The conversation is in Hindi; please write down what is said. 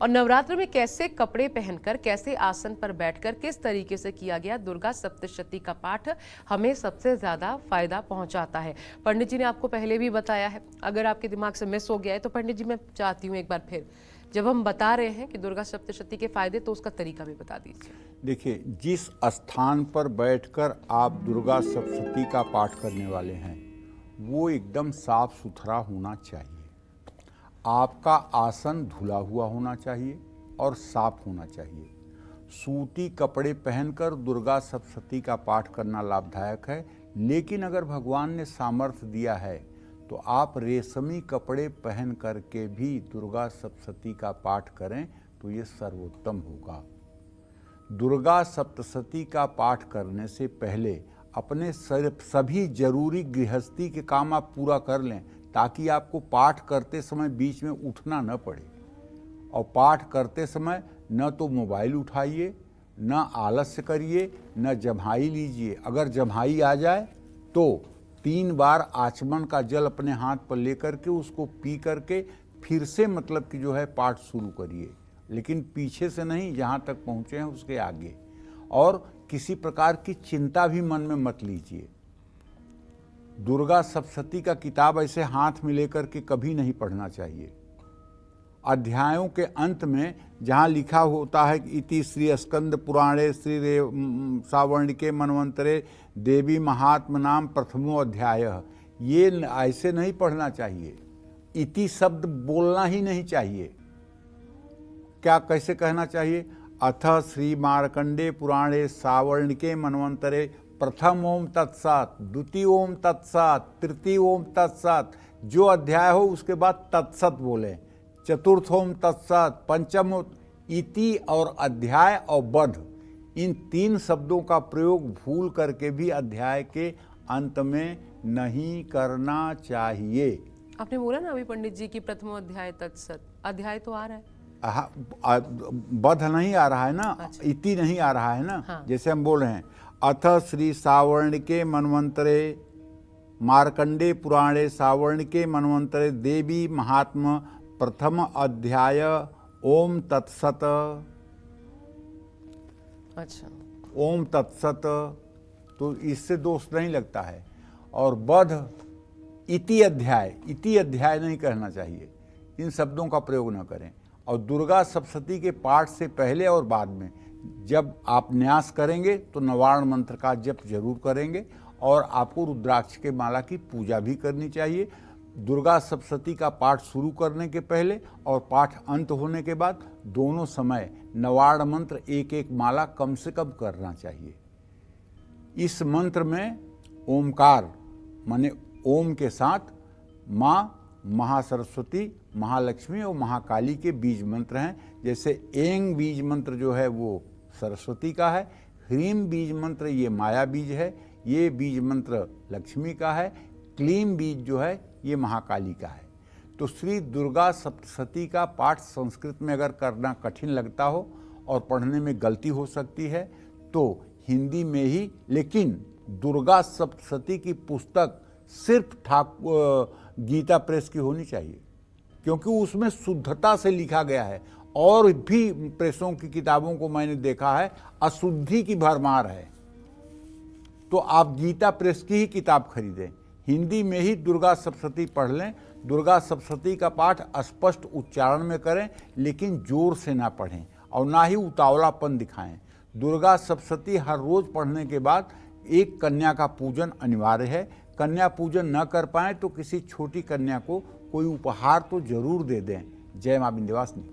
और नवरात्र में कैसे कपड़े पहनकर, कैसे आसन पर बैठकर, किस तरीके से किया गया दुर्गा सप्तशती का पाठ हमें सबसे ज्यादा फायदा पहुंचाता है। पंडित जी ने आपको पहले भी बताया है, अगर आपके दिमाग से मिस हो गया है तो पंडित जी मैं चाहती हूँ एक बार फिर जब हम बता रहे हैं कि दुर्गा सप्तशती के फायदे, तो उसका तरीका भी बता दीजिए। देखिए, जिस स्थान पर बैठकर आप दुर्गा सप्तशती का पाठ करने वाले हैं वो एकदम साफ सुथरा होना चाहिए। आपका आसन धुला हुआ होना चाहिए और साफ होना चाहिए। सूती कपड़े पहनकर दुर्गा सप्तशती का पाठ करना लाभदायक है, लेकिन अगर भगवान ने सामर्थ्य दिया है तो आप रेशमी कपड़े पहन करके भी दुर्गा सप्तशती का पाठ करें तो ये सर्वोत्तम होगा। दुर्गा सप्तशती का पाठ करने से पहले अपने सभी जरूरी गृहस्थी के काम आप पूरा कर लें, ताकि आपको पाठ करते समय बीच में उठना न पड़े। और पाठ करते समय न तो मोबाइल उठाइए, न आलस्य करिए, न जम्हाई लीजिए। अगर जम्हाई आ जाए तो 3 बार आचमन का जल अपने हाथ पर लेकर के उसको पी करके फिर से मतलब कि जो है पाठ शुरू करिए, लेकिन पीछे से नहीं, जहाँ तक पहुँचे हैं उसके आगे। और किसी प्रकार की चिंता भी मन में मत लीजिए। दुर्गा सप्तशती का किताब ऐसे हाथ में लेकर के कभी नहीं पढ़ना चाहिए। अध्यायों के अंत में जहाँ लिखा होता है कि इति श्री स्कंद पुराणे श्री सावर्णिके मनवंतरे देवी महात्म नाम प्रथमो अध्याय, ये ऐसे नहीं पढ़ना चाहिए। इति शब्द बोलना ही नहीं चाहिए। क्या कैसे कहना चाहिए? अथ श्री मार्कंडे पुराणे सावर्णिके मनवंतरे प्रथम ओम तत्सत, द्वितीय ओम तत्सत, तृतीय ओम तत्सत। जो अध्याय हो उसके बाद तत्सत बोले। चतुर्थ ओम तत्सत, पंचम इति और अध्याय और बध, इन 3 शब्दों का प्रयोग भूल करके भी अध्याय के अंत में नहीं करना चाहिए। आपने बोला ना अभी पंडित जी की प्रथम अध्याय तत्सत, अध्याय तो आ रहा है, बध नहीं आ रहा है ना। अच्छा। इति नहीं आ रहा है ना। हाँ। जैसे हम बोल रहे हैं अथ श्री सावर्णिके मनवंतरे मार्कंडे पुराणे सावर्णिके मनवंतरे देवी महात्म प्रथम अध्याय ओम तत्सत। अच्छा, ओम तत्सत, तो इससे दोष नहीं लगता है। और बध इति अध्याय नहीं कहना चाहिए। इन शब्दों का प्रयोग न करें। और दुर्गा सप्तशती के पाठ से पहले और बाद में जब आप न्यास करेंगे तो नवार्ण मंत्र का जप जरूर करेंगे। और आपको रुद्राक्ष के माला की पूजा भी करनी चाहिए। दुर्गा सप्तशती का पाठ शुरू करने के पहले और पाठ अंत होने के बाद दोनों समय नवार्ण मंत्र एक एक माला कम से कम करना चाहिए। इस मंत्र में ओमकार माने ओम के साथ माँ महासरस्वती, महालक्ष्मी और महाकाली के बीज मंत्र हैं। जैसे एंग बीज मंत्र जो है वो सरस्वती का है, ह्रीम बीज मंत्र ये माया बीज है, ये बीज मंत्र लक्ष्मी का है, क्लीम बीज जो है ये महाकाली का है। तो श्री दुर्गा सप्तशती का पाठ संस्कृत में अगर करना कठिन लगता हो और पढ़ने में गलती हो सकती है तो हिंदी में ही, लेकिन दुर्गा सप्तशती की पुस्तक सिर्फ गीता प्रेस की होनी चाहिए, क्योंकि उसमें शुद्धता से लिखा गया है। और भी प्रेसों की किताबों को मैंने देखा है अशुद्धि की भरमार है। तो आप गीता प्रेस की ही किताब खरीदें, हिंदी में ही दुर्गा सप्तशती पढ़ लें। दुर्गा सप्तशती का पाठ स्पष्ट उच्चारण में करें, लेकिन जोर से ना पढ़ें और ना ही उतावलापन दिखाएं। दुर्गा सप्तशती हर रोज पढ़ने के बाद एक कन्या का पूजन अनिवार्य है। कन्या पूजन न कर पाएं तो किसी छोटी कन्या को कोई उपहार तो जरूर दे दें। जय मां विंध्यवासिनी।